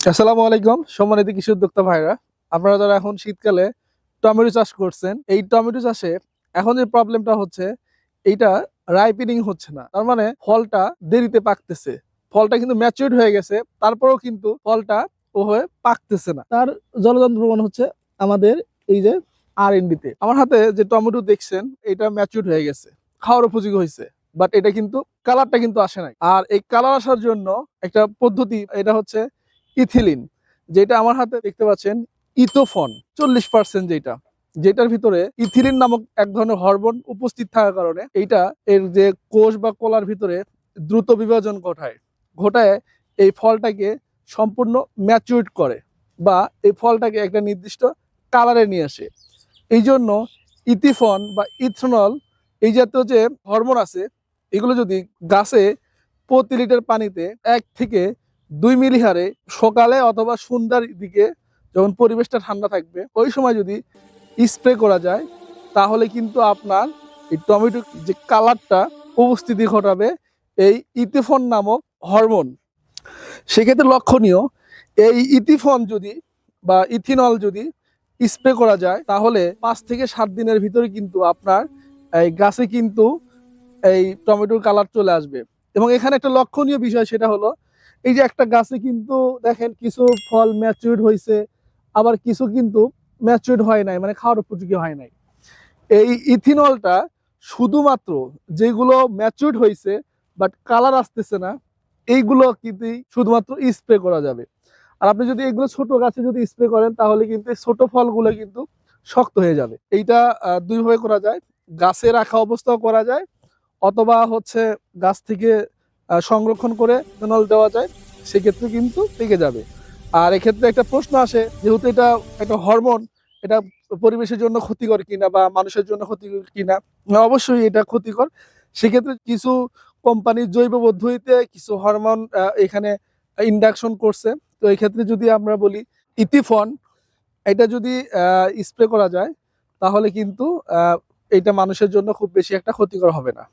আসসালামু আলাইকুম সম্মানিত কৃষি উদ্যোক্তা ভাইরা। আপনারা যারা এখন শীতকালে টমেটো চাষ করছেন, এই টমেটো চাষে এখন যে প্রবলেমটা হচ্ছে, এইটা রাইপেনিং হচ্ছে না। তার মানে ফলটা দেরিতে পাকতেছে। ফলটা কিন্তু ম্যাচিউরড হয়ে গেছে, তারপরেও কিন্তু ফলটা ওভাবে পাকতেছে না। তার জলযন্ত্র প্রমাণ হচ্ছে আমাদের এই যে R&D তে। আমার হাতে যে টমেটো দেখছেন, এটা ম্যাচিউরড হয়ে গেছে, খাওয়ার উপযোগী হয়েছে, বাট এটা কিন্তু কালারটা কিন্তু আসে নাই। আর এই কালার আসার জন্য একটা পদ্ধতি, এটা হচ্ছে ইথিলিন, যেটা আমার হাতে দেখতে পাচ্ছেন, ইথোফন 40%, যেটার ভিতরে ইথিলিন নামক এক ধরনের হরমোন উপস্থিত থাকার কারণে এইটা এর যে কোষ বা কলার ভিতরে দ্রুত বিভাজন ঘটায় এই ফলটাকে সম্পূর্ণ ম্যাচিউরড করে, বা এই ফলটাকে একটা নির্দিষ্ট কালারে নিয়ে আসে। এই জন্য ইথিফন বা ইথনল এই জাতীয় যে হরমোন আছে, এগুলো যদি গাছে প্রতি লিটার পানিতে 1 থেকে 2 মিলি হারে সকালে অথবা সন্ধ্যার দিকে, যখন পরিবেশটা ঠান্ডা থাকবে, ওই সময় যদি স্প্রে করা যায়, তাহলে কিন্তু আপনার এই টমেটো যে কালারটা উপস্থিতি ঘটাবে এই ইথিফন নামক হরমোন। সেক্ষেত্রে লক্ষণীয়, এই ইথিফন যদি বা ইথিনল যদি স্প্রে করা যায়, তাহলে 5 থেকে 7 দিনের ভিতরে কিন্তু আপনার এই গাছে কিন্তু এই টমেটোর কালার চলে আসবে। এবং এখানে একটা লক্ষণীয় বিষয়, সেটা হলো এই যে একটা গাছে কিন্তু দেখেন কিছু ফল ম্যাচিউরড হয়েছে, আবার কিছু কিন্তু ম্যাচিউরড হয় নাই, মানে খাওয়ার উপযোগী হয় নাই। এই ইথিনলটা শুধুমাত্র যেগুলো ম্যাচিউরড হয়েছে বাট কালার আসতেছে না, এইগুলো কিন্তু শুধুমাত্র স্প্রে করা যাবে। আর আপনি যদি এগুলো ছোট গাছে যদি স্প্রে করেন, তাহলে কিন্তু এই ছোট ফলগুলো কিন্তু শক্ত হয়ে যাবে। এইটা দুইভাবে করা যায়, গাছে রাখা অবস্থাও করা যায়, অথবা হচ্ছে গাছ থেকে সংরক্ষণ করে ইথেনল দেওয়া যায়, সেক্ষেত্রে কিন্তু টিকে যাবে। আর এক্ষেত্রে একটা প্রশ্ন আসে, যেহেতু এটা একটা হরমোন, এটা পরিবেশের জন্য ক্ষতিকর কিনা বা মানুষের জন্য ক্ষতিকর কিনা। না, অবশ্যই এটা ক্ষতিকর। সেক্ষেত্রে কিছু কোম্পানির জৈব পদ্ধতিতে কিছু হরমোন এখানে ইন্ডাকশন করছে। তো এই ক্ষেত্রে যদি আমরা বলি ইথিফন, এটা যদি স্প্রে করা যায়, তাহলে কিন্তু এটা মানুষের জন্য খুব বেশি একটা ক্ষতিকর হবে না।